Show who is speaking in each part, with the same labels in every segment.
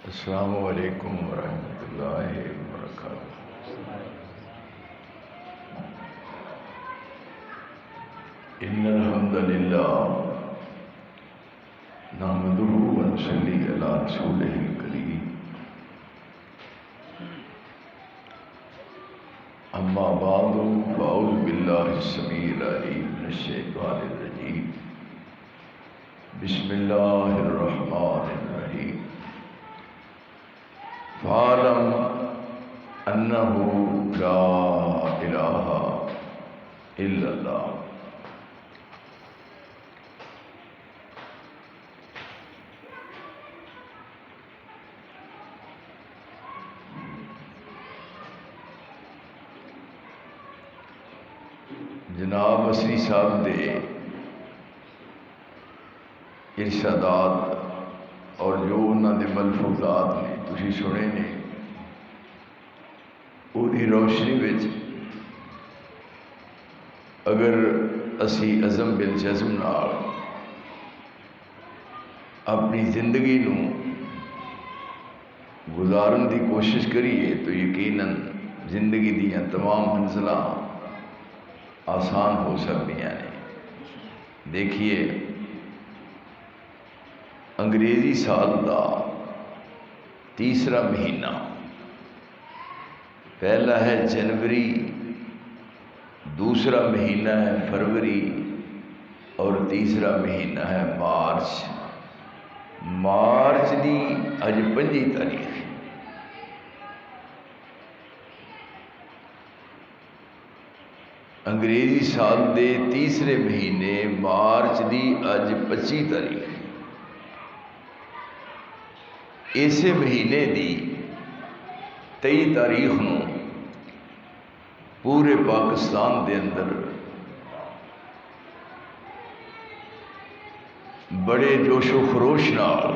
Speaker 1: السلام علیکم ورحمۃ اللہ وبرکاتہ۔ ان الحمد للہ نحمده ونصلی علی رسوله الکریم، اما بعد فاعوذ باللہ السمیع العلیم من الشیطان الرجیم، بسم اللہ الرحمن الرحیم۔ فاعلم انہ لا الہ الا اللہ۔ جناب اسری صاحب دے ارشادات اور جو انہوں دے ملفوظات نے تسی سنے نے، وہی روشنی وچ اگر اسی عزم بالجزم نال اپنی زندگی نو گزارن دی کوشش کریے تو یقیناً زندگی دیاں تمام منزلاں آسان ہو سکتی ہیں۔ دیکھیے، انگریزی سال دا تیسرا مہینہ، پہلا ہے جنوری، دوسرا مہینہ ہے فروری اور تیسرا مہینہ ہے مارچ۔ مارچ دی اج 25 تاریخ۔ انگریزی سال دے تیسرے مہینے مارچ دی اج 25 تاریخ۔ اسے مہینے دی 23 تاریخ نو پورے پاکستان دے اندر بڑے جوش و خروش نال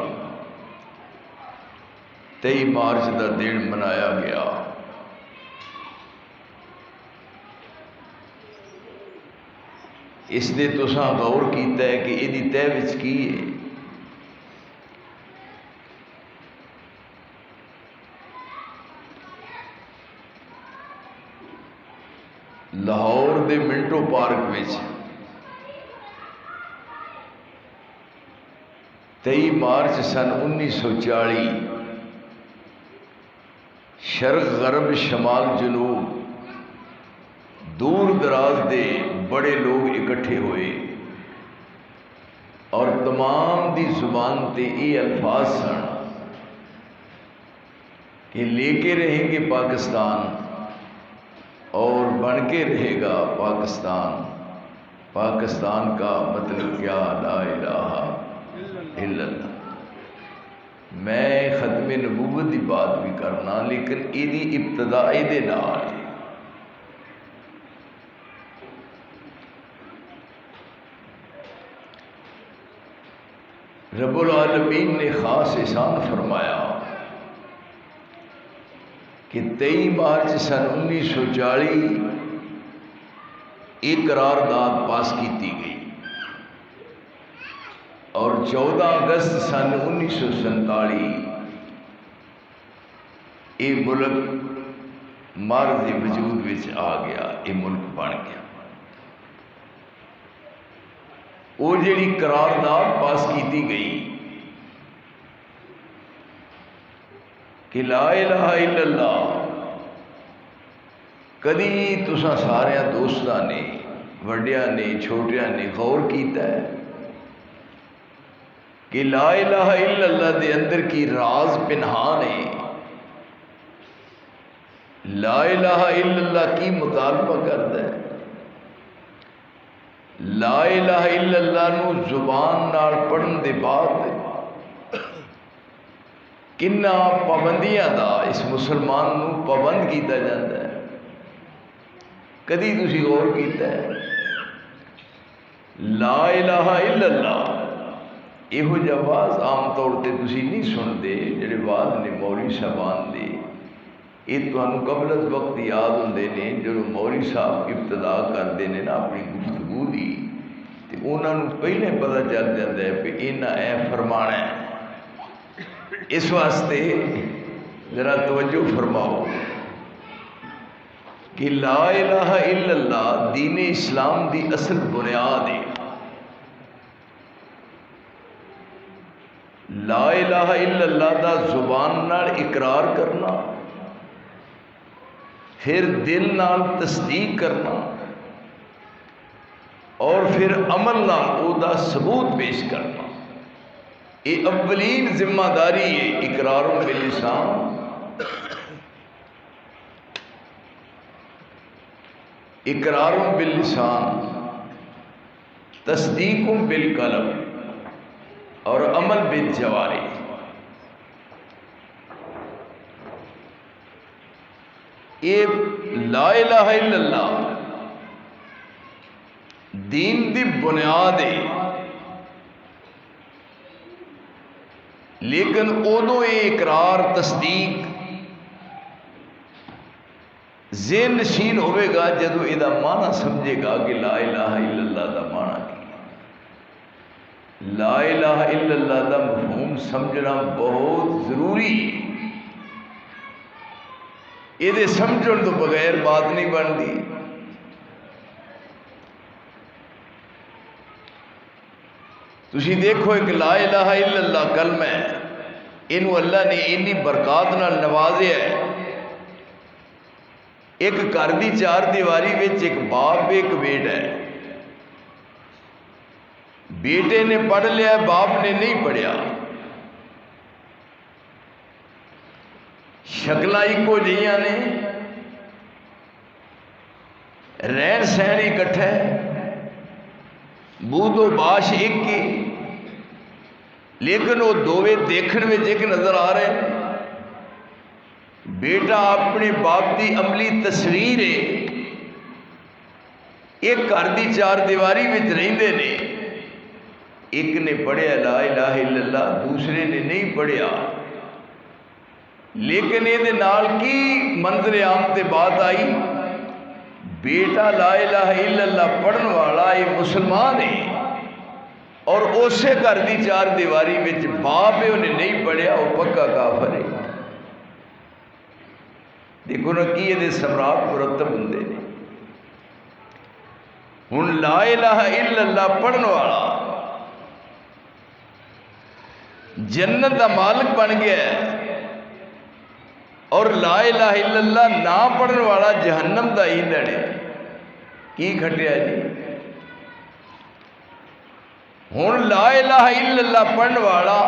Speaker 1: 23 مارچ دا دن منایا گیا۔ اس نے تساں غور کیتا ہے کہ یہ تہ وچ کی ہے؟ لاہور دے منٹو پارک وچ 23 مارچ سن 1940 شرق غرب شمال جنوب دور دراز دے بڑے لوگ اکٹھے ہوئے اور تمام دی زبان تے یہ الفاظ سن کہ لے کے رہیں گے پاکستان اور بن کے رہے گا پاکستان۔ پاکستان کا مطلب کیا؟ لا الہ الا اللہ۔ میں ختم نبوت کی بات بھی کرنا، لیکن یہ ابتدا دے نال رب العالمین نے خاص احسان فرمایا کہ 23 مارچ سن 1940 ایک قرارداد پاس کی گئی اور 14 اگست سن 1947 یہ ملک معرض وجود وچ آ گیا، یہ ملک بن گیا۔ وہ جڑی قرارداد پاس کی گئی کہ لا الہ الا اللہ، کدی تساں سارے دوستاں نے، وڈیاں نے، چھوٹیاں نے غور کیتا ہے کہ لا الہ الا اللہ دے اندر کی راز پنہان ہے؟ لا الہ الا اللہ کی مطالبہ کرتا ہے؟ لا الہ الا اللہ نو زبان نال پڑھن دے بعد کنہ پابندیاں دا اس مسلمان نو پابند کیتا جاتا ہے؟ کدی تسی غور کیتا ہے؟ لا الہ الا اللہ یہو جہ واز عام طور تے تسی نہیں سنتے جڑے واز نے مولوی صاحبان دے، یہ تمہیں قبل از وقت یاد ہوندے نے جدوں مولوی صاحب ابتدا کرتے ہیں نا اپنی گفتگو دی، تے انہاں نوں پہلے پتہ چل جاتا ہے کہ انہاں اے فرمانا ہے۔ اس واسطے ذرا توجہ فرماؤ کہ لا الہ الا اللہ دین اسلام دی اصل بنیاد ہے۔ لا الہ الا اللہ دا زبان نال اقرار کرنا، پھر دل نال تصدیق کرنا، اور پھر عمل نال او دا ثبوت پیش کرنا، یہ اولین ذمہ داری ہے۔ اقرار باللسان، اقرار باللسان، تصدیق بالقلب، اور عمل بالجوارح۔ یہ لا الہ الا اللہ دین دی بنیاد ہے، لیکن ادو یہ اقرار تصدیق ذہن نشین ہوئے گا جدو یہ معنی سمجھے گا کہ لا الہ الا اللہ دا معنی کی۔ لا الہ الا اللہ دا مفہوم سمجھنا بہت ضروری ہے، یہ سمجھن تو بغیر بات نہیں بنتی۔ تسی دیکھو ایک لا الہ الا اللہ کلمہ ہے، انہوں اللہ نے انی برکات نال نوازیا ہے۔ ایک گھر دی چار دیواری وچ ایک باپ ایک بیٹا ہے، بیٹے نے پڑھ لیا، باپ نے نہیں پڑھیا، شکلاں ایکو جہیاں نے، رہن سہن اکٹھا ہے، بود و باش ایک کی، لیکن وہ دووے دیکھن میں ایک نظر آ رہے ہیں۔ بیٹا اپنے باپ کی عملی تصویر ہے، ایک گھر دی چار دیواری میں رہندے نے، ایک نے پڑھیا لا الہ الا اللہ، دوسرے نے نہیں پڑھیا، لیکن یہ نال کی منظر عام تے بات آئی، بیٹا لا الہ الا اللہ پڑھن والا یہ مسلمان ہے، اور اسے گھر دی چار دیواری میں باپ ہے انہیں نہیں پڑھیا، وہ پکا کافر ہے۔ دیکھو نا کی یہ ثمرات مرتب ہوندے نے۔ ہن لا الہ الا اللہ پڑھن والا جنت دا مالک بن گیا ہے، اور لا الہ الا اللہ نہ پڑھن والا جہنم دا ایندھن ہے۔ کی کھٹیا جی؟ ہن لا الہ الا اللہ پڑھن والا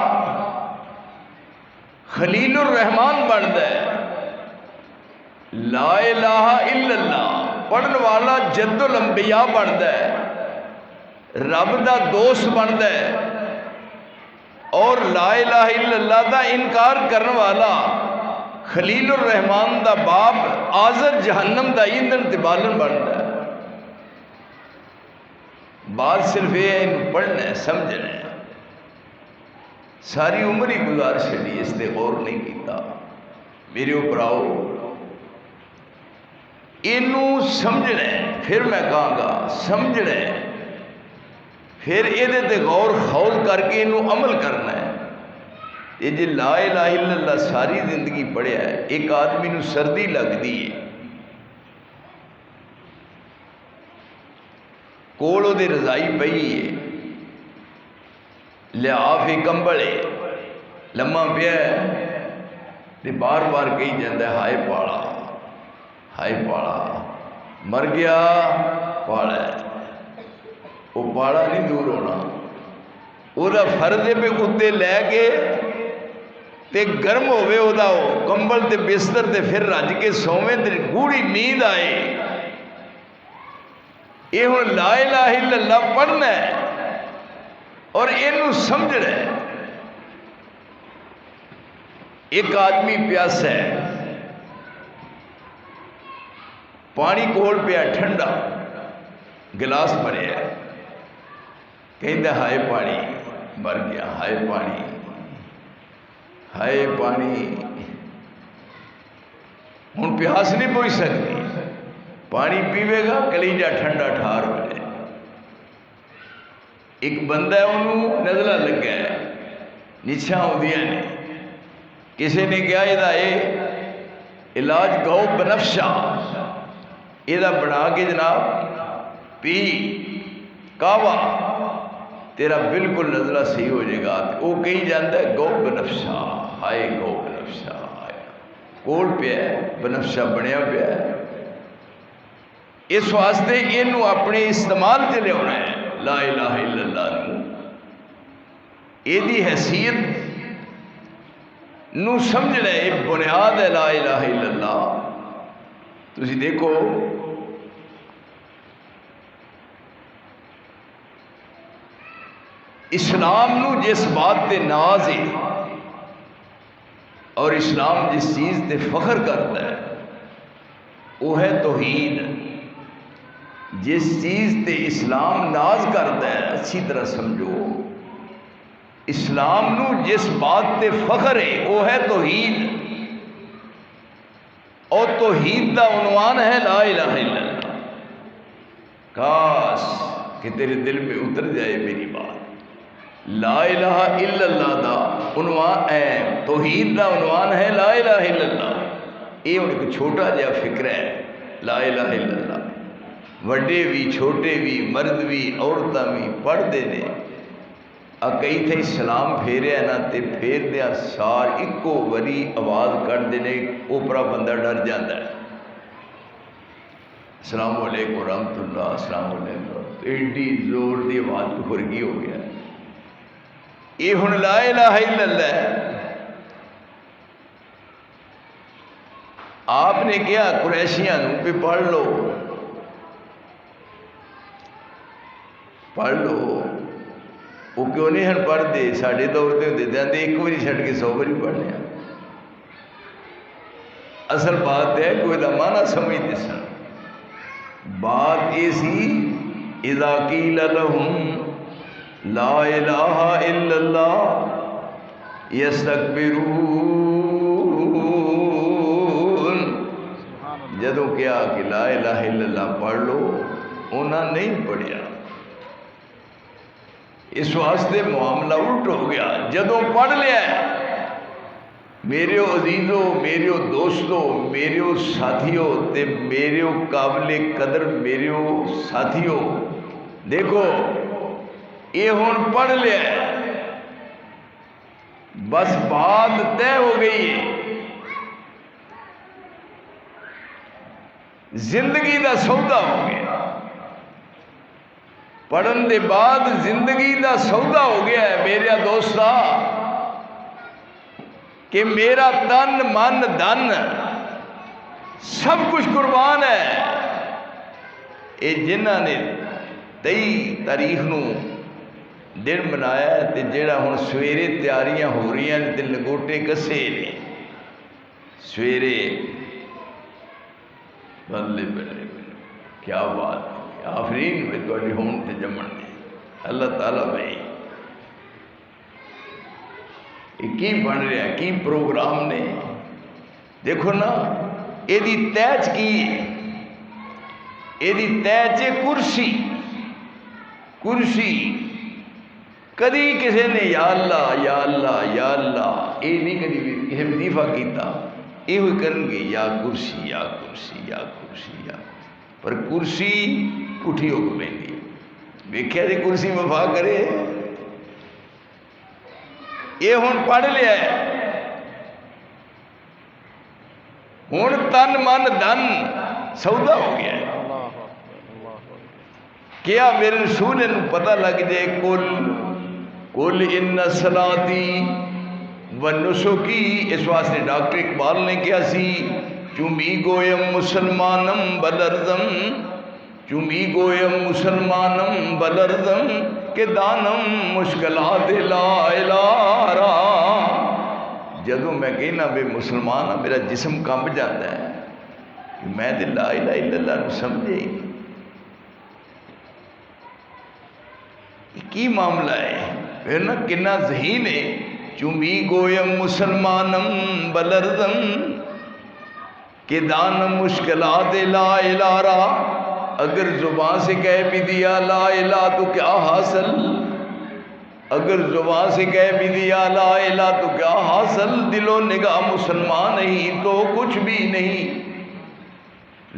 Speaker 1: خلیل الرحمان بنتا ہے، لا الہ الا اللہ پڑھن والا جد الانبیاء بنتا ہے، رب دا دوست بنتا ہے، اور لا الہ الا اللہ دا انکار کرن والا خلیل الرحمان دا باپ آذر جہنم دا ایندھن تے بالن بنتا ہے۔ بات صرف یہ ہے انہوں پڑھنا ہے، سمجھنا ہے، ساری عمر ہی گزار چڑی اس تے غور نہیں کیتا۔ میرے اوپر آؤ، انہوں سمجھنا ہے، پھر میں کہاں گا سمجھنا ہے، پھر یہ تے غور خول کر کے انہوں عمل کرنا ہے۔ یہ جی لا الہ الا اللہ ساری زندگی پڑھیا ہے، ایک آدمی نو سردی لگ دی ہے، کوڑوں دے رضائی پئی ہے، لحاف کمبل ہے، لمحہ پیا ہے، تے بار بار کہی جاندہ ہے ہائے پاڑا، ہائے پاڑا، مر گیا پاڑا ہے۔ وہ پاڑا نہیں دور ہونا، وہ دا فردے پہ کتے لے کے تے گرم ہوئے وہ دا کمبل تے بستر تے پھر رج کے سویں تے گوڑی نیند آئے۔ یہ ہوں لا الہ الا اللہ پڑھنا ہے اور انہوں سمجھنا ہے۔ ایک آدمی پیاسا ہے، پانی کول پیا ٹھنڈا، گلاس بھریا ہے، کہندہ ہائے پانی مر گیا. ہائے پانی، ہائے پانی. ہوں پیاس نہیں بجھ سکتی، پانی پیوے گا کلیجہ ٹھنڈا ٹھار ہو جائے. ایک بندہ ہے انہوں نزلہ لگا ہے، نچھاں ہوندیاں نے، کسی نے کہا یہ علاج گو بنفشا، یہ بنا کے جناب پی کعوہ تیرا بالکل نزلہ صحیح ہو جائے گا. وہ کہیں جاتا ہے گو بنفشا. ہائے گو بنفشا، کول پیا بنفشا بنیا پیا. اس واسطے یہ اپنے استعمال سے لیا ہے. لا الہ الا اللہ یہ حیثیت نو سمجھنا ہے، بنیاد ہے لا الہ الا اللہ. تسی دیکھو اسلام نو جس بات تے ناز ہے اور اسلام جس چیز تے فخر کرتا ہے وہ ہے توحید. جس چیز تے اسلام ناز کرتا ہے اچھی طرح سمجھو، اسلام نو جس بات تے فخر ہے وہ ہے توحید، اور توحید دا عنوان ہے لا الہ الا اللہ. کاش کہ تیرے دل میں اتر جائے میری بات. لا الہ الا اللہ دا عنوان ہے، توحید دا عنوان ہے لا الہ الا اللہ. یہ ان کو چھوٹا جہا فکر ہے لا الہ الا اللہ. وڈے بھی چھوٹے بھی مرد بھی عورتاں بھی پڑھتے ہیں. کئی تھے سلام پھیریا نا تے پھیر دیا سار ایکو وری آواز کٹتے ہیں، اوپرا بندہ ڈر جاتا ہے. السلام علیکم ورحمۃ اللہ، السلام علیکم. ایڈی زور دی آواز کو فرگی ہو گیا. یہ ہن لا الہ الا اللہ ہے. آپ نے کیا قریشیاں پہ پڑھ لو پڑھ لو. وہ کیوں نہیں ہن پڑھتے؟ ساڈے دور تے ہوندے جاندے ایک باری چھڈ کے 100 باری پڑھنے. اصل بات ہے کوئی دا معنی سمجھتے سن. بات یہ سی اذا قیل لهم لا الہ الا اللہ یستکبرون. جدوں کیا کہ لا الہ الا اللہ پڑھ لو، انہاں نہیں پڑھیا. اس واسطے معاملہ الٹ ہو گیا. جدوں پڑھ لیا ہے میرے عزیزوں، میرے دوستوں، میرے ساتھیوں تے میرے قابل قدر میرے ساتھیوں، دیکھو یہ ہون پڑھ لیا ہے، بس بات طے ہو گئی ہے. زندگی دا سودا ہو گیا. پڑھن دے بعد زندگی دا سودا ہو گیا ہے میرے دوستا، کہ میرا تن من دن سب کچھ قربان ہے. یہ جنہاں نے 23 تاریخ نو دن منایا ہے تے جڑا ہن سویرے تیاریاں ہو رہی ہیں تے لنگوٹے کسے نے سویرے. بلے بلے بلے کیا بات ہے. آفرین میں تھوڑی ہون تے جمن نے اللہ تعالیٰ بھائی یہ کی بن رہا ہے، کی پروگرام نے. دیکھو نا یہ تیچ کی ہے، یہ تیچ ہے کرسی. کرسی کدی کسی نے یا اللہ یا اللہ یا اللہ یہ نہیں کدی بھی کسی وظیفہ کیتا. یہ ہوئی کرن گے یا کرسی یا کرسی یا کرسی یا کرسی. پر کرسی اٹھی ہو پہنی ویکھیا جی کرسی وفا کرے. یہ ہن پڑھ لیا ہے، ہن تن من دن سودا ہو گیا ہے. کیا میرے رسول نے پتہ لگ جائے کل ان صلاتی و نسکی. اس واسطے ڈاکٹر اقبال نے کیا سی چومی گویم مسلمانم بلرزم، چومی گویم مسلمانم بلرزم کہ دانم مشکلات لا الہ را. جدوں میں کہنا بے مسلمان میرا جسم کانپ جاتا ہے کہ میں تے لا الہ الا اللہ نو سمجھے ہی نہیں. کی معاملہ ہے؟ پھر نا کنا ذہین ہے چومی گویم مسلمانم بلرزم کہ دانم مشکلات لا الہ را، اگر زبان سے کہہ بھی دیا لا الہ تو کیا حاصل، اگر زبان سے کہہ بھی دیا لا الہ تو کیا حاصل، دل و نگاہ مسلمان نہیں تو کچھ بھی نہیں،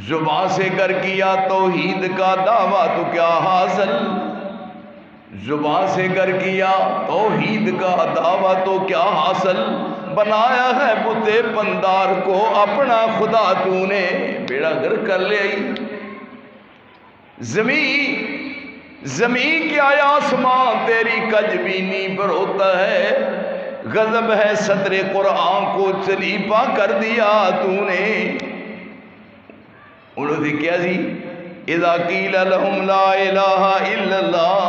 Speaker 1: زبان سے کر کیا توحید کا دعویٰ تو کیا حاصل، زبان سے کر کیا توحید کا دعویٰ تو کیا حاصل، بنایا ہے بتے پندار کو اپنا خدا تو نے، بیڑا گر کر لے آئی زمین کیا آسمان تیری کج بینی پر ہوتا ہے، غضب ہے صدر قرآن کو چلیپا کر دیا تو نے۔ انہوں نے کیا جی اذا قیل لهم لا الہ الا اللہ،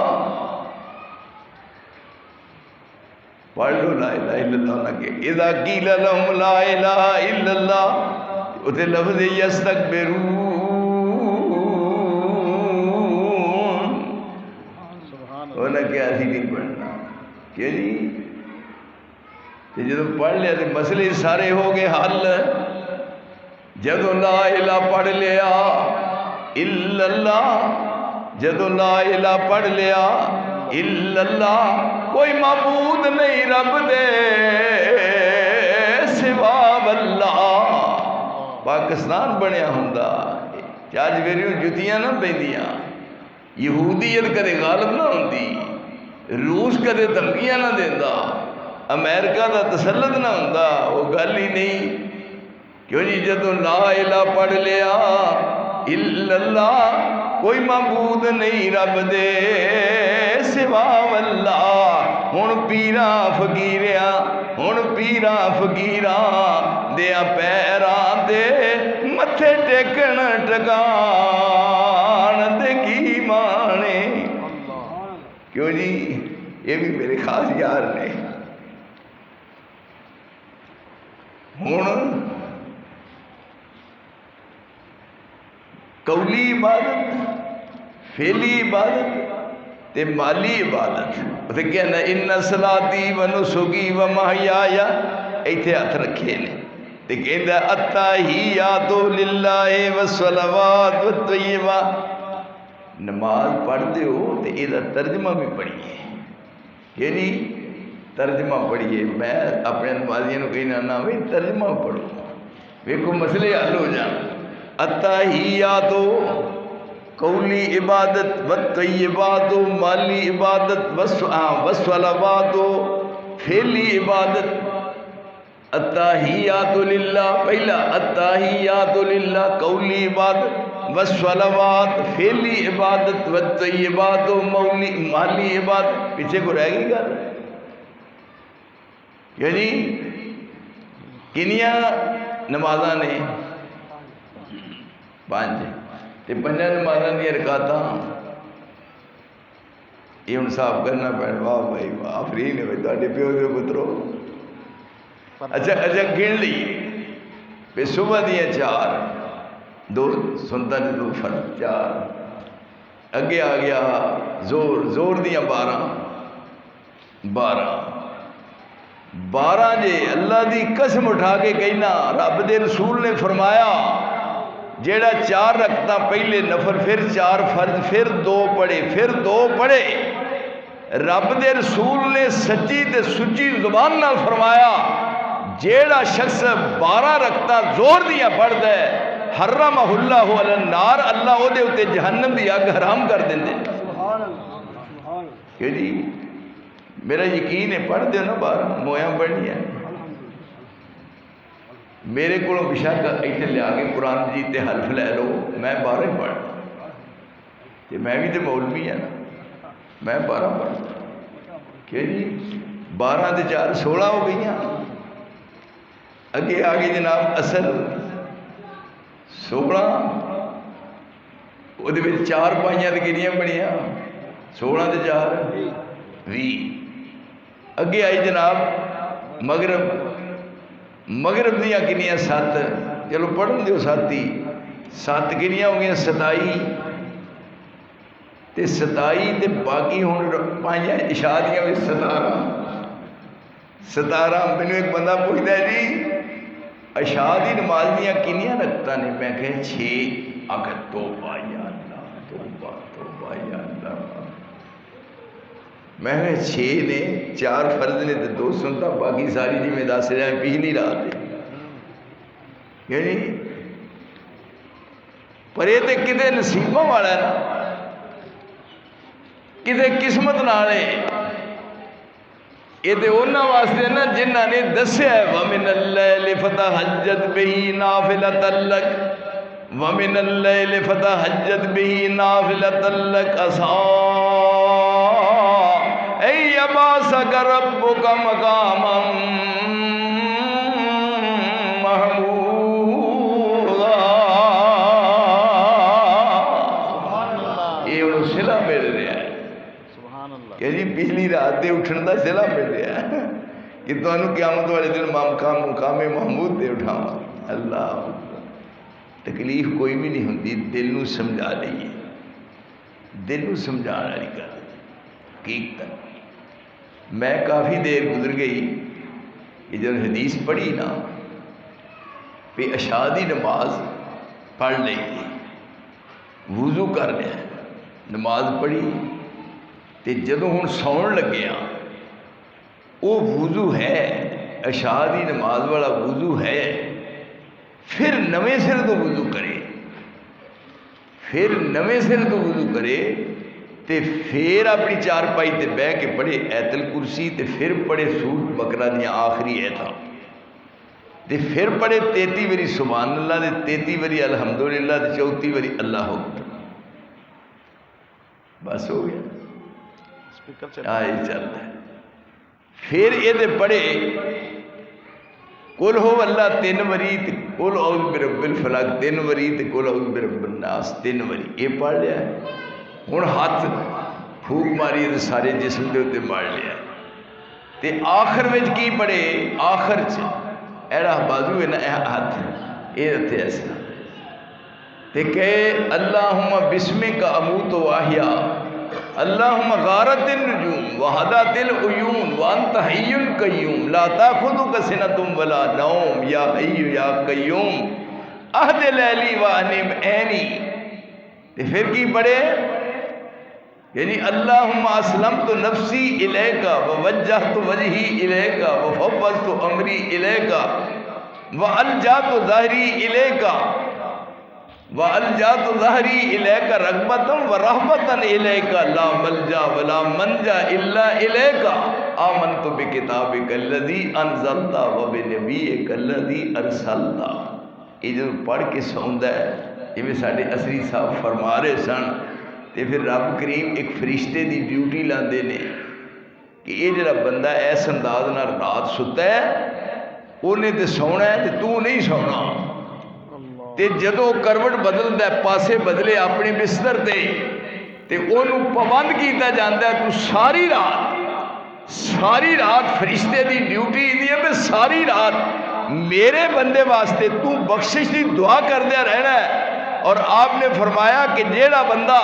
Speaker 1: پڑھ لو لا الہ الا اللہ نہ کہ اذا قیل لهم لا الہ الا اللہ، اتنے لفظ یستکبرون، انہوں کیا ایسی نہیں پڑھنا کہ جی کہ جب پڑھ لیا تو مسئلے سارے ہو گئے حل، جدو لا الہ پڑھ لیا الا اللہ، جدو لا الہ پڑھ لیا الا اللہ، کوئی معبود نہیں رب دے سوا اللہ، پاکستان بنیا ہوندا چاج میری جتیاں نہ پیندیاں، یہودیت کدے غالب نہ ہوندی، روس کدے دھمکیاں نہ دیندا، امریکہ دا تسلط نہ ہوندا، وہ گل ہی نہیں، کیوں جی جدو لا الہ پڑھ لیا الا اللہ، کوئی معبود نہیں رب دے سوا اللہ، ہن پیراں فقیراں، ہن پیراں فقیراں دیاں پیراں دے متھے ٹیکن ٹکان دے کی مانے، کیوں جی یہ بھی میرے خاص یار نے۔ ہن قولی عبادت، فعلی عبادت تے مالی عبادت، تے کہنا ان صلاتی و نسکی و محیایا، ایتھے ہاتھ رکھے نے تے کہندا التحیات للہ والصلوات والطیبات، نماز پڑھتے ہو تے یہ ترجمہ بھی پڑھیے، یعنی ترجمہ پڑھیے، میں اپنے نمازیوں کو کہنا نہ بھائی ترجمہ پڑھو، ویکھو مسئلے حل ہو جان۔ التحیات قولی عبادت والطیبات مالی عبادت والصلوات فعلی عبادت، التحیات للہ پہلا، التحیات للہ قولی عبادت والصلوات فعلی عبادت والطیبات مالی عبادت، پیچھے کو رہ گئی گل، یعنی کنیاں نمازاں نے پانچ تے پنجاں نمازاں دی رکعتاں، یہ ہن صاف کرنا پڑ، واہ بھائی واہ آفرین ہے بھائی تہاڈے پیو دے پترو، اچھا گن لیے پہ صبح دیاں چار، دو سنتا نے دو فرض چار، اگے آ گیا زور دیاں بارہ جے اللہ دی قسم اٹھا کے کہنا، رب دے رسول نے فرمایا جیڑا چار رکعتاں پہلے نفل پھر چار فرض پھر دو پڑھے، رب دے رسول نے سچی تے سچی زبان نال فرمایا جیڑا شخص 12 رکعتاں زور دیاں پڑھ دے حرمہ اللہ علی النار، اللہ او دے اتے جہنم دی اگ حرام کر دیندے۔ کہ جی میرا یقین ہے پڑھ دے نا 12 مویاں پڑھنی ہے، میرے کو بشک اتنے لیا کے قرآن جی تے حلف لے لو میں 12 ہی پڑھ، کہ میں بھی تو مولوی ہاں نا، میں 12 پڑھ، کہ جی 12 تے 4 16 ہو گئی ہیں، اگے آگے جناب اصل 16 وہ 4 پائیاں تے کنیاں بنیاں 16 تے 4 20، اگے آئی جناب مغرب دیاں کنیاں 7، چلو پڑھن دیو 7 ہی، 7 کنیاں ہو گیا 27، تے 27 تے باقی ہوں پائیاں عشاء دیاں بھی 17 مینوں ایک بندہ پوچھتا ہے جی عشاء دی نماز دیاں کنیاں رکھتا نے؟ میں کہ 6 آکھے توبہ یا اللہ توبہ یا اللہ میں نے 6 نے 4 فرض نے تے 2 سنتا باقی ساری جی میں دس رہا پچھلی رات یعنی پر یہ تو کتے نصیبوں والا ہے نا کتے قسمت نال ہے یہ تو انہوں واسطے نا جنہوں نے دسیا ہے وَمِنَ اللَّيْلِ فَتَهَجَّدْ بِهِ نَافِلَةً لَكَ وَمِنَ اللَّيْلِ فَتَهَجَّدْ بِهِ نَافِلَةً لَكَ عَسَىٰ أَن يَبْعَثَكَ رَبُّكَ مَقَامًا مَحْمُودًا. یہ انہوں صلہ مل رہا ہے کہ جی پچھلی رات دے اٹھن دا صلہ مل رہا ہے کہ تمہیں قیامت والے دن مقام محمود دے اٹھاواں. اللہ تکلیف کوئی بھی نہیں ہوتی، دل نو سمجھا لئیے، دل نو سمجھا والی گل حقیقت. میں کافی دیر گزر گئی کہ جب حدیث پڑھی نا پہ عشاء دی نماز پڑھ لئی وضو کر لیا نماز پڑھی تے جدوں ہن سون لگیا وہ وضو ہے عشاء دی نماز والا وضو ہے، پھر نویں سر تو وضو کرے، پھر نویں سر تو وضو کرے تے پھر اپنی چارپائی تے بہ کے پڑھے ایت الکرسی تے پھر پڑھے سورۃ بقرہ دیاں آخری ایتاں تے پھر پڑھے 33 واری سبحان اللہ تے 33 واری الحمدللہ تے 34 واری اللہ اکبر. بس ہو گیا آئے چلتا ہے. پھر یہ پڑھے قل ہو اللہ 3 واری تے قل اعوذ برب الفلق 3 واری تے قل اعوذ برب الناس 3 واری یہ پڑھ لیا. ہوں ہاتھ پھوک ماری تے سارے جسم کے اتنے مار لیا تے آخر میں کی پڑھے آخر ایڑا بازو ہے نا ہاتھ یہ اتنے ایسا تے کہے اللہم بسمک اموت و احیا اللہم غارت النجوم وحدت العیون وانت حی قیوم لا تاخذک سنۃ ولا نوم یا حی یا قیوم اہد لیلی وانم عینی. تے پھر کی پڑھے یعنی اللہم اسلمت نفسی الیک ووجہت وجہی الیک وفوضت امری الیک والجات ظہری الیک والجات ظہری الیک رغبتا ورہبتا الیک لا ملجا ولا منجا الا الیک آمنت بکتابک الذی انزلت وبنبیک الذی ارسلت. یہ جو پڑھ کے سوندا ہے یہ ساڈے اسری صاحب فرما رہے سن تے پھر رب کریم ایک فرشتے دی ڈیوٹی لاندے نے کہ یہ جڑا بندہ ایس انداز نال رات ستا ہے انہیں تے سونا ہے تے تو نہیں سونا. تے جدوں کروٹ بدلدا ہے پاسے بدلے اپنے بستر تے انہوں پابند کیتا جاندا ہے تو ساری رات فرشتے دی ڈیوٹی دی ہے میں ساری رات میرے بندے واسطے تو بخشش دی دعا کردیا رہنا ہے. اور آپ نے فرمایا کہ جیڑا بندہ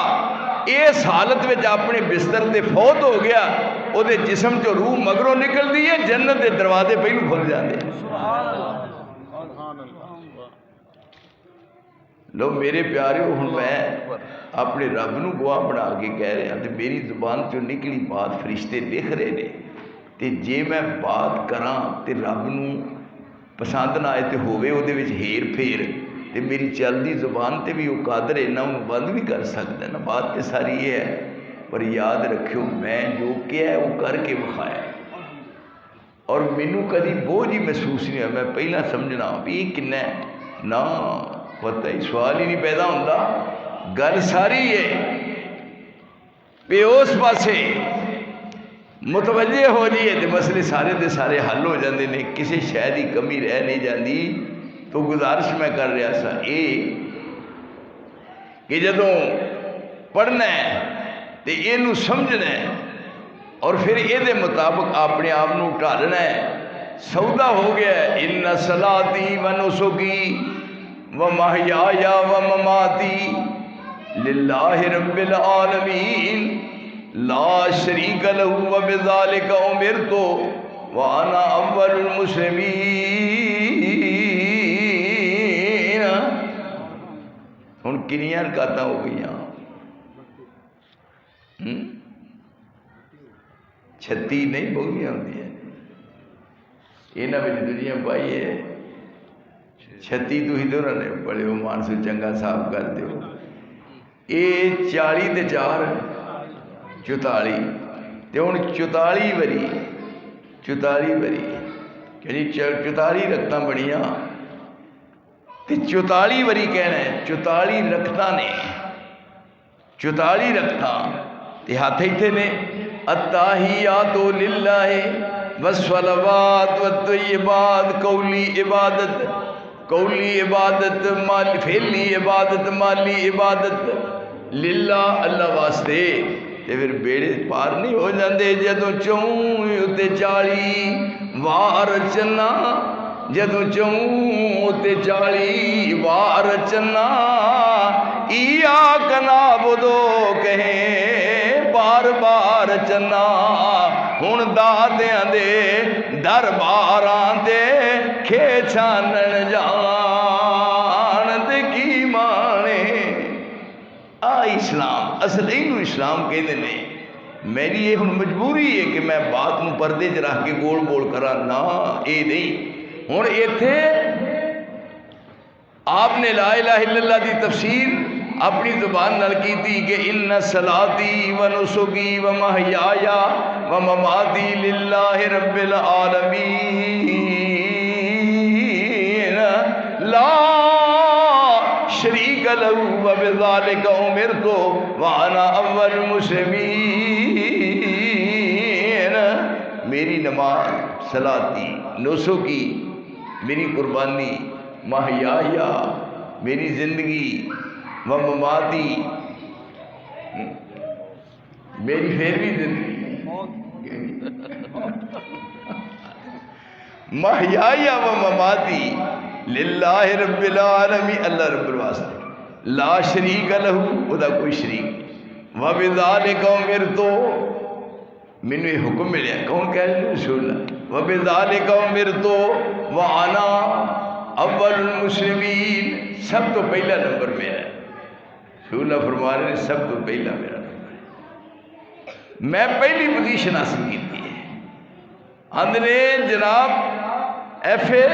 Speaker 1: اس حالت میں اپنے بستر تے فوت ہو گیا وہ دے جسم چو روح مگروں نکل دی ہے جنت دے دروازے پہلو کھل جاندے. لو میرے پیارے ہوں میں اپنے رب نو گواہ بنا کے کہہ رہا تے میری زبان چو نکلی بات فرشتے لکھ رہے نے تے جے میں بات کراں تے رب نو پسند نہ آئے تے ہوئے وہ دے وچ ہیر پھیر تے میری چلدی زبان تے بھی وہ قادر ہے نہ انہوں بند بھی کر سکتا ہے نا. بات تے ساری یہ ہے پر یاد رکھو میں جو کیا ہے وہ کر کے بخایا اور مینوں کدی بوجھ ہی محسوس نہیں ہوا. میں پہلا سمجھنا بھی یہ کنا ہے نہ پتہ ہی سوال ہی نہیں پیدا ہوتا. گل ساری ہے پہ اس پاسے متوجہ ہو جائے تو مسئلے سارے دے سارے حل ہو جاندے نے کسی شے دی کمی رہ نہیں جاندی. تو گزارش میں کر رہا سا یہ کہ جدوں پڑھنا ہے تو یہ سمجھنا ہے اور پھر یہ مطابق اپنے آپ کو ڈھالنا ہے. سودا ہو گیا ہے ان صلاتی و نسکی و محیایا و مماتی للہ رب العالمین لا شریک لہ وبذالک امرت وانا اول المسلمین. ہن کنیاں رکعتاں ہو گئیاں؟ 36 نہیں بہتیاں ہوندیاں یہاں میں دنیا پائی ہے. 36 تو ہی تو نے بڑے ہو مانسو چنگا صاف کر دیو. یہ 40 تے 4 44 تے ہن 44 وری 44 وری کہ 44 رکعتاں بنیاں تے 44 وری کہنا ہے 44 رکعتاں نے 44 رکعتاں تے ہاتھ ایتھے نے التحیات للہ والصلوات والطیبات. قولی عبادت مالی فعلی عبادت مالی عبادت للہ اللہ واسطے. تے پھر بیڑے پار نہیں ہو جاندے جدوں چوں تے 40 وار چنا جدوں چوں تے 40 وار چنا ایاک نعبدو کہیں بار بار چنا. ہن دادیاں دے درباراں تے کھے چھانن جان تے کی مانے. اسلام اصل اینو اسلام کہندے نے. میری یہ ہن مجبوری ہے کہ میں بات نو پردے چ رکھ کے گول گول کراں نا اے نہیں. ہن ایتھے آپ نے لا الہ الا اللہ دی تفسیر اپنی زبان نال کیتی کہ ان صلاتی و نسکی و محیایا و مماتی للہ رب العالمین لا شریک لہ وبذالک امرت وانا اول المسلمین. میری نماز صلاتی نسکی میری قربانی محیایا میری زندگی و مماتی میری پھیروی زندگی محیایا و مماتی للہ رب العالمین اللہ رب الواسطے لا شریک لہ ادا کوئی شریک. وبذالک امرت مینوں یہ حکم ملیا کون کہہ رہے رسول اللہ وبذالک امرت وانا اول المسلمین. سب تو پہلا نمبر میرا ہے. رسول اللہ فرما رہے ہیں سب تو پہلا میرا نمبر ہے. میں پہلی پوزیشن حاصل کی ہے. آندھنے جناب ایف اے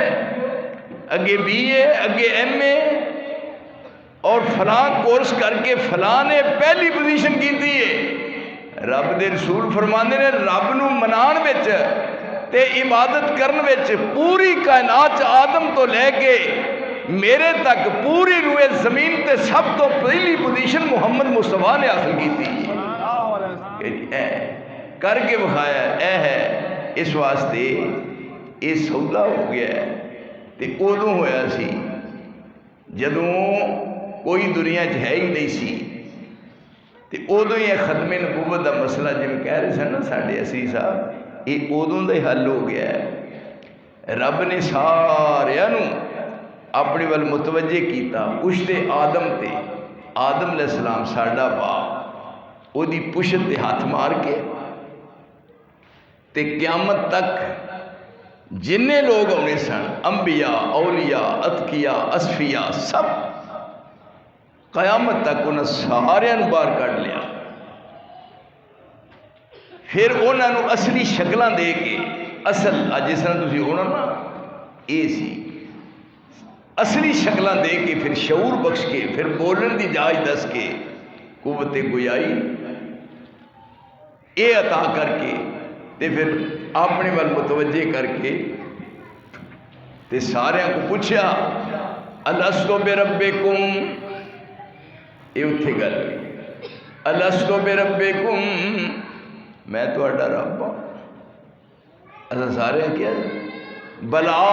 Speaker 1: اگے بی اے اگے ایم اے اور فلاں کورس کر کے فلاں نے پہلی پوزیشن کی ہے. رب دے رسول فرماندے نے رب نو منان وچ تے عبادت کرن وچ پوری کائنات آدم تو لے کے میرے تک پوری روئے زمین تے سب تو پہلی پوزیشن محمد مصطفیٰ نے حاصل کی تھی. کر کے بخایا اے ہے. اس واسطے یہ سودا ہو گیا ہے. تے ادوں ہویا سی جدوں کوئی دنیا چ ہے ہی نہیں سی. تے ادوں ہی ختم نبوت دا مسئلہ جی کہہ رہے سن نا ساڈے اسی صاحب یہ ادوں دا ہی حل ہو گیا ہے. رب نے سارے اپنے ول متوجہ کیتا پشت آدم تے. آدم علیہ السلام ساڈا باپ وہ دی پشت تے ہاتھ مار کے تے قیامت تک جننے لوگ ہونے سن انبیاء اولیاء اتقیاء اصفیاء سب قیامت تک انہیں سارے باہر کٹ لیا. پھر انہوں اصلی شکلاں دے کے اصل جس طرح تھی ہونا نا یہ سی اصلی شکلاں دے کے پھر شعور بخش کے پھر بولن دی جاج دس کے قوت گویائی اے عطا کر کے تے پھر اپنے وال متوجہ کر کے تے سارے کو پوچھا الستو بربکم. یہ اتھے گل ہوئی الستو بربکم میں تو اڈا رب ہوں. اللہ سارے کیا بلا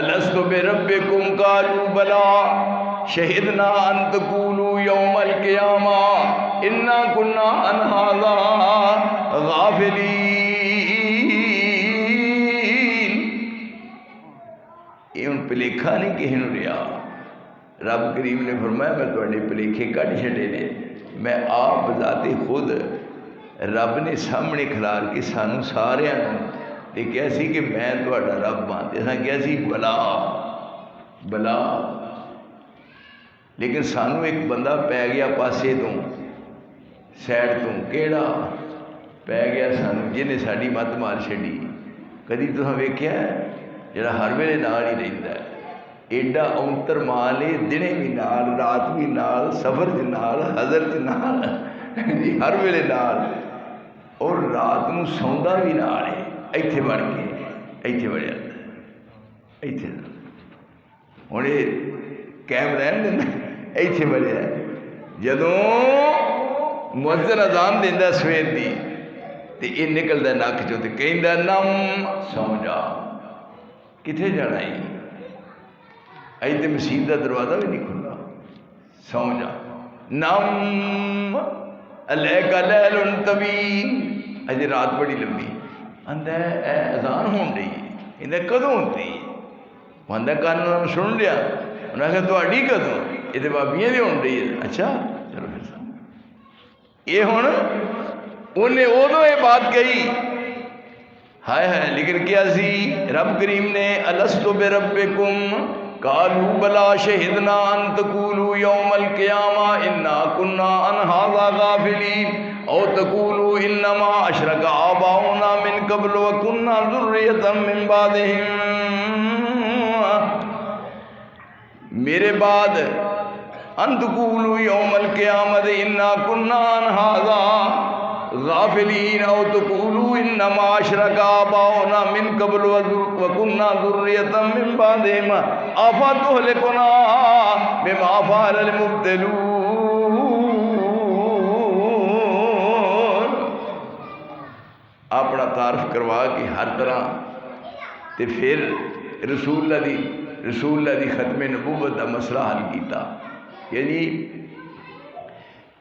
Speaker 1: الستو بربکم قالوا بلا شہدنا ان تقولوا یوم القیامہ انا کنا عن ھذا غافلین. یہ ان پہ لکھا نہیں کہ ہن ریا رب کریم نے فرمایا میں تھوڑے بھلیکے کڈ چھڈے نے، میں آپ بذاتے خود رب نے سامنے کھلار کے سانوں سارے تے کیا سی کہ میں تہاڈا رب ہاں، تے اساں کیا سی بلا لیکن سانوں ایک بندہ پی گیا پاسے تو سائڈ تو، کیڑا پی گیا سانوں جنہیں ساڈی مت مار چھڈی۔ کدی تساں ویکھیا ہے جڑا ہر ویلے نال ہی رہندا ہے، ایڈا اونتر مال ہے، دنے بھی نال رات بھی نال، سفر چ نال، حضر چ نال، ہر ویلے نال، اور رات نو سوندا بھی نال ہے، ایتھے بڑھ کے ایتھے بڑھ جاتا ہے، ایتھے ہوں یہ قائم رہن دینا، ایتھے بڑھیا ہے۔ جدوں مؤذن اذان دیندا سویر دی تے یہ نکلدا نک چوں تے کہندا نم سو جا، کتنے جانا ہے؟ اج تے مسجد کا دروازہ بھی نہیں کھلا، سو جا نم علیک لیل طویل، اج رات بڑی لمبی، آندا اے اذان ہون رہی ہے، انہیں کدوں ہوتی ہے؟ وہ آندا کان سن لیا، انہیں آخیا تہاڈی کدوں؟ یہ تو بابیاں دی ہون رہی ہے۔ اچھا چلو پھر یہ ہن انہیں ادو یہ بات کہی، ہائے ہائے، لیکن کیا سی رب کریم نے الست بربکم قالوا بلا شہدنا ان تقولوا یوم القیامہ انا کنا عن ھذا غافلین او تقولوا انما اشرک آباؤنا من قبل وکنا ذریۃ من بعدہم، میرے بعد ان تقولوا یوم القیامت انا کنا عن ھذا غافلین او تقولوا انما اشرک آباؤنا من قبل وکنا ذریۃ من بعدہم افتہلکنا بما فعل المبطلون۔ اپنا تعارف کروا کے ہر طرح تے پھر رسول اللہ دی ختم نبوت دا مسئلہ حل کیتا، یعنی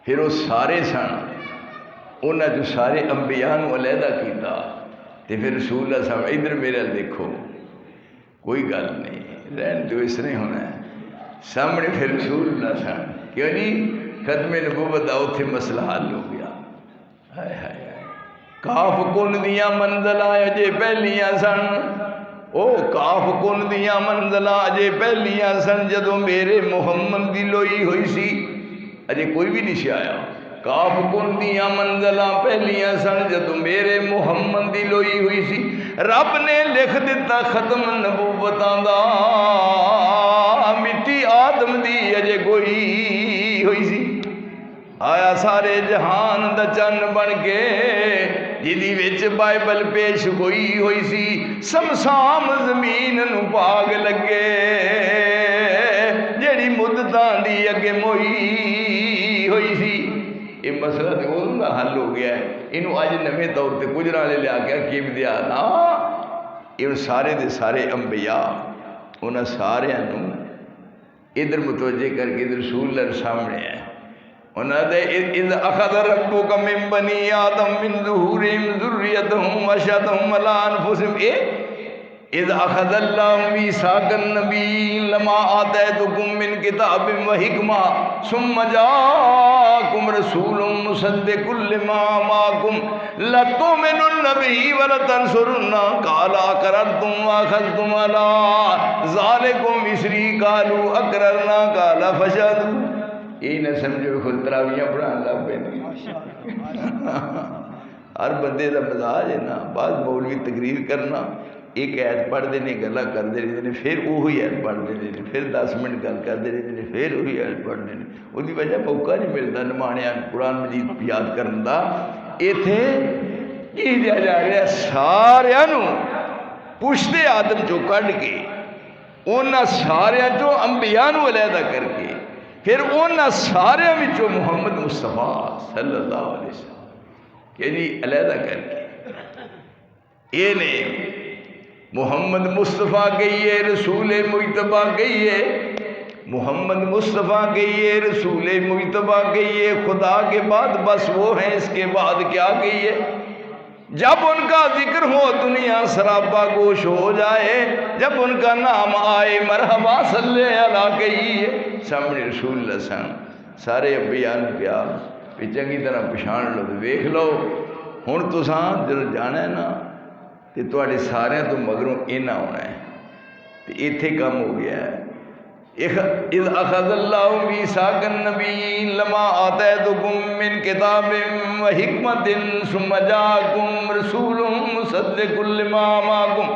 Speaker 1: پھر وہ سارے سن انہاں جو سارے انبیاء نو علیحدہ کیتا، تے پھر رسول اللہ صاحب ادھر میرے دیکھو، کوئی گل نہیں، رہن جو اس نے ہونا ہے سامنے، پھر رسول اللہ صاحب کیوں نہیں ختم نبوت دا اتھے مسئلہ حل ہو گیا۔ ہائے ہائے، کاف کن دیاں منزلہ اجے پہلیاں سن، او کاف کن دیاں منزلہ اجے پہلیاں سن، جدوں میرے محمد دی لوئی ہوئی سی، اجے کوئی بھی نہیں سی آیا، کاف کن دیاں منزلہ پہلیاں سن، جدوں میرے محمد دی لوئی ہوئی سی، رب نے لکھ دیتا ختم نبوتاں دا، مٹی آدم دی اجے کوئی ہوئی سی، آیا سارے جہان دا چن بن کے، جدی وچ بائبل پیش ہوئی سی، سمسام زمین نو پاگ لگے، جیڑی مدتاں دی اگے موئی ہوئی سی۔ یہ مسئلہ تو ادوں کا حل ہو گیا ہے، انہوں اج نویں طور تے گجراں والے لیا کے کیم دیا نا، یہ سارے دے سارے انبیاء انہاں سارے نو ادھر متوجہ کر کے ادھر رسول اللہ سامنے ہے، انہاں دے اذ اخذ ربک من بنی آدم من ظہورہم ذریتہم واشہدہم علی انفسہم، اذ اخذ اللہ میثاق النبیین لما آتیتکم من کتاب و حکمہ ثم جاءکم رسول مصدق لما معکم لتؤمنن بہ ولتنصرنہ قال اقررتم واخذتم علی ذالکم اصری قالوا اقررنا قال فاشہدوا۔ یہ نہ سمجھو خود تراویاں پڑھان لگ پے، ہر بندے دا مزاج ہے نا، بعض مولوی تقریر کرنا، ایک ایت پڑھ دینے گلا کر دے رہے ہیں، پھر وہی ایت پڑھ دے رہے ہیں، پھر 10 منٹ گل کر دے رہے ہیں، پھر وہی ایت پڑھ دے رہے ہیں، وہ دی وجہ موقع نہیں ملتا نمانیاں قرآن مجید یاد کرن دا۔ ایتھے یہ دیا جا رہا ہے سارے نو پشتے آدم چو کڈ کے، انہاں سارے چو انبیاء نو علیحدہ کر کے، پھر انہاں سارے وچوں محمد مصطفیٰ صلی اللہ علیہ وسلم یعنی علیحدہ کر کے، یہ نے محمد مصطفیٰ کہیے، رسول مجتبیٰ کہیے، محمد مصطفیٰ کہیے، رسول مجتبیٰ کہیے، خدا کے بعد بس وہ ہیں، اس کے بعد کیا کہیے؟ جب ان کا ذکر ہو دنیا سراپا گوش ہو جائے، جب ان کا نام آئے مرحبا صلی اللہ کہیے۔ سامنے رسول اللہ صلی اللہ علیہ وسلم سارے انبیاء پیار بھی چنگی طرح پچھان لو تو ویکھ لو۔ ہن تساں جدوں جانا ہے نا تے تواڈے سارے تو مگروں اینا ہونا ہے تے ایتھے کم ہو گیا ہے۔ اذ اخذ اللہ میثاق النبیین لما آتیتکم من کتاب و حکمت ثم جاءکم رسول مصدق لما معکم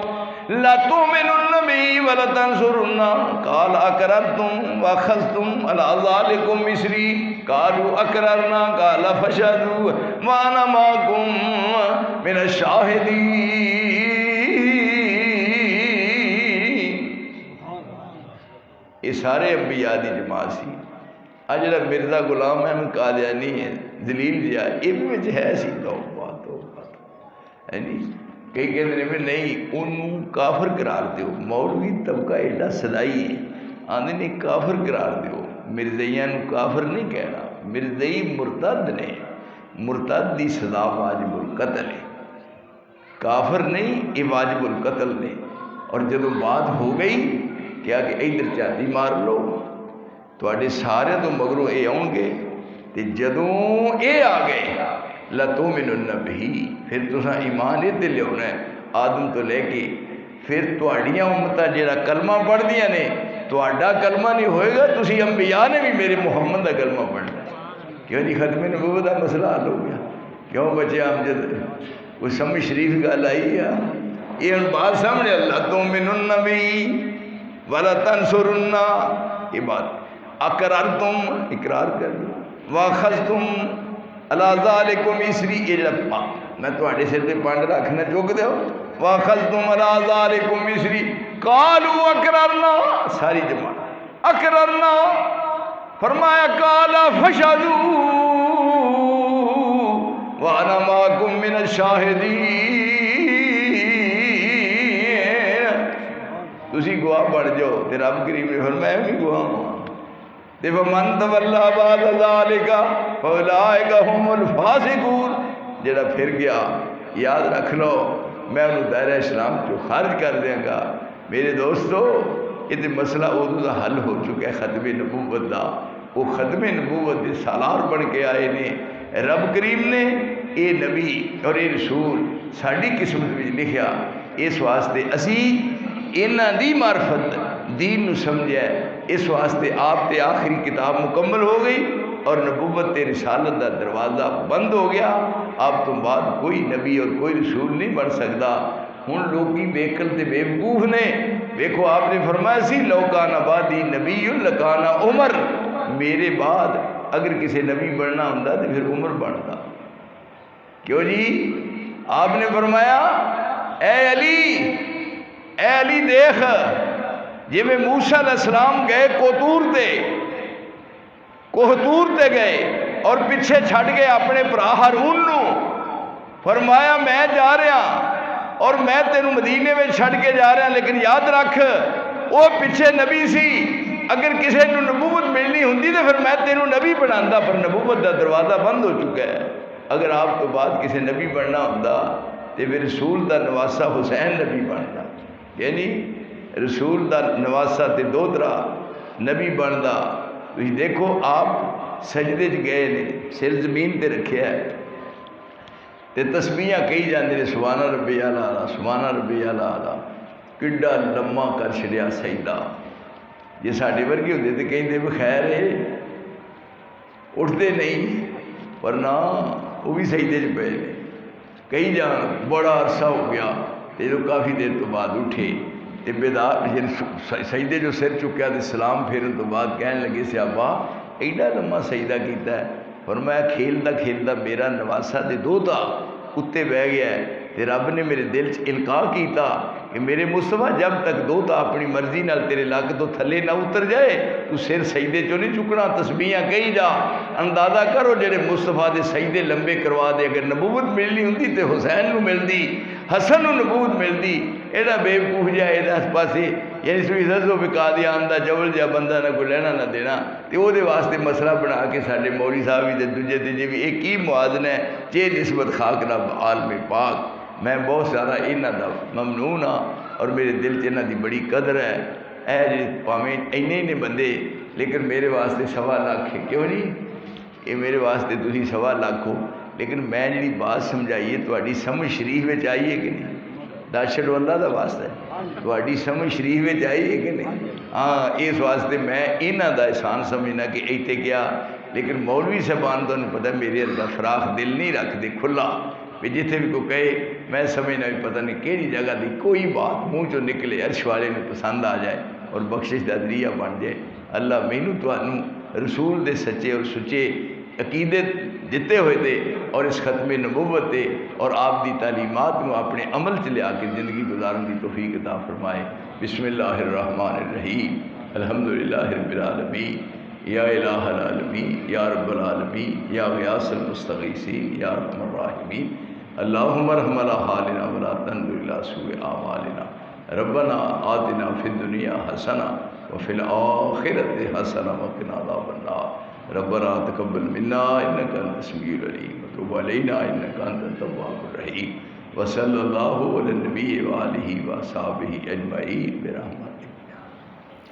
Speaker 1: لتؤمنن به ولتنصرنہ قال اقررتم واخذتم علی ذلکم مصری قالوا اقررنا قال فاشهدوا وانا معکم من الشاہدین۔ یہ سارے انبیاء دی جماعت سی۔ اج جڑا مرزا غلام احمد قادیانی ہے دلیل جہا یہ بھی ہے سی توبہ ہے نہیں۔ کئی کہتے ہیں نہیں انہوں کافر قرار دیو، مولوی طبقہ ایڈا صدائی ہے آندھے نہیں کافر قرار دیو، مرزائیاں نو کافر نہیں کہنا، مرزائی مرتد نے، مرتد دی سزا واجب القتل ہے، کافر نہیں یہ واجب القتل نے۔ اور جدو بات ہو گئی کیا کہ ادھر چاتی مار لو تواڈے سارے تو مگروں اے آؤں گے تے جدوں اے آ گئے لتؤمنن بہ، پھر تساں ایمان تے لیاونا ہے آدم تو لے کے، پھر تواڈیاں امتاں جڑا کلمہ پڑھ دیاں نے تواڈا کلمہ نہیں ہوئے گا، تسی انبیاء نے بھی میرے محمد دا کلمہ پڑھنا ہے۔ کیوں جی ختم نبوت دا مسئلہ حل ہو گیا؟ کیوں بچے امجد وہ سمجھ شریف گل آئی ہے؟ یہ ان بات سامنے اللہ تؤمنن بہ وَلَتَنْصُرُنَّا یہ بات اقررتم اقرار کر دو واخذتم علی ذالکم اسری یہ جڑا میں تواڈے سر تے پانڈ رکھنا چک دیو واخذتم علی ذالکم اسری قالوا اقررنا ساری جماعت اقررنا فرمایا قال فاشهدوا وانا معکم من الشاہدین۔ تسی گواہ بڑھ جاؤ تے رب کریم نے فرمایا میں بھی گواہ ہوں تے ومن تولی بعد ذالک فاولئک هم الفاسقون۔ جڑا پھر گیا یاد رکھ لو میں انہوں دائرہ اسلام جو خارج کر دیا گا۔ میرے دوستو یہ مسئلہ ادو دا حل ہو چکا ہے ختم نبوت دا، وہ ختم نبوت دے سالار بن کے آئے نے۔ رب کریم نے اے نبی اور اے رسول ساڑی قسمت میں لکھیا اس واسطے اسی انہ دی معرفت دین نو سمجھے، اس واسطے آپ تے آخری کتاب مکمل ہو گئی اور نبوت تے رسالت دا دروازہ بند ہو گیا۔ آپ تو بعد کوئی نبی اور کوئی رسول نہیں بن سکتا۔ ہن لوگی بیکل تے بیوقوف نے، دیکھو آپ نے فرمایا سی لو کان بعدی نبی لکان عمر، میرے بعد اگر کسی نبی بننا ہوندا تو پھر عمر بنتا۔ کیوں جی؟ آپ نے فرمایا اے علی دیکھ جی میں موسیٰ علیہ السلام گئے کوہتور تے گئے اور پیچھے چھڑ گئے اپنے برا ہارون نو، فرمایا میں جا رہا اور میں تینوں مدینے میں چھڑ کے جا رہا، لیکن یاد رکھ وہ پیچھے نبی سی، اگر کسی نے نبوت ملنی ہوندی تو پھر میں تینوں نبی بناندہ، پر نبوت دا دروازہ بند ہو چکا ہے۔ اگر آپ تو بعد کسی نبی بننا ہوندہ تو پھر رسول دا نواسہ حسین نبی بنتا، یعنی رسول دا نواسہ تے دوترا نبی بندا۔ تو دیکھو آپ سجدے چ گئے نے، سر زمین تے رکھیا ہے تے تسبیحاں کہی جاندے نے سبحان ربی اعلیٰ سبحان ربی اعلیٰ، کڈا لمما کر چھڑیا سجدہ۔ جی ساڈے ورگے ہوندے تے کہندے بخیر ہے اٹھتے نہیں، ورنہ وہ بھی سجدے چ پے نے۔ کئی جان بڑا عرصہ ہو گیا تے جو کافی دیر تو بعد اٹھے تے بیدار سجدے جو سر چکیا تے سلام پھیرن تو بعد کہنے لگے صحابہ ایڈا لمحہ سجدہ کیتا ہے، فرمایا کھیلدا کھیلدا میرا نواسہ تے دوتا اتے بہ گیا ہے تے رب نے میرے دل چ القاء کیتا کہ میرے مصطفیٰ جب تک دوتا اپنی مرضی نال تیرے لک تو تھلے نہ اتر جائے تو سر سجدے چوں نہیں چکنا، تسبیحاں کہی جا۔ اندازہ کرو جڑے مصطفیٰ دے سجدے لمبے کروا دے، اگر نبوت ملنی ہوندی تے حسین نو ملدی، حسن نو نبوت ملدی، ایڈا بےوقوف جا اس پاسے یعنی سوئی رزو بکا دیا آمدہ جول جا بندہ نہ کوئی لینا نہ دینا تو وہ دے واسطے مسئلہ بنا کے ساڑھے مولوی صاحب ہی دوجے تے جی بھی ایک ہی موازنہ ہے چے نسبت خاک نہ عالم پاک میں بہت سارا انہاں دا ممنون ہاں اور میرے دل چ انہاں دی بڑی قدر ہے اے جی پاویں اینے نے بندے لیکن میرے واسطے 1.25 لاکھ ہے کیوں نہیں یہ میرے واسطے تسی 1.25 لاکھ ہو لیکن میں جڑی بات سمجھائیے تہاڈی سمجھ شریف وچ آئیے کہ نہیں دس چھڈو اللہ دا واسطہ ہے تہاڈی سمجھ شریف وچ آئیے کہ نہیں ہاں اس واسطے میں انہاں دا احسان سمجھنا کہ ایتھے گیا لیکن مولوی صاحبان تانوں پتہ میرے اندر فراخ دل نہیں رکھدے کھلا بھی جتھے بھی کوئی کہے میں سمجھنا بھی پتہ نہیں کہڑی جگہ دی کوئی بات منہ چوں نکلے عرش والے نے پسند آ جائے اور بخشش دا ذریعہ بن جائے اللہ مینوں تانوں رسول دے سچے اور سچے عقیدے دیتے ہوئے دے اور اس ختم نبوت دے اور آپ دی تعلیمات کو اپنے عمل چ لیا کے زندگی گزارن دی توفیق عطا فرمائے بسم اللہ الرحمن الرحیم الحمدللہ رب العالمین یا الہ العالمین یا رب العالمین یا غیاث المستغیثین یا ارحم الراحمین اللہم ارحم علی حالنا ولا تنظر الی سوء اعمالنا ربنا آتنا فی الدنیا حسنہ وفی الآخرۃ حسنہ وقنا عذاب النار ربنا تقبل منا انک انت السمیع العلیم وتب علینا انک انت التواب الرحیم وصلی اللہ علی النبی وآلہ وصحبہ اجمعین برحمتک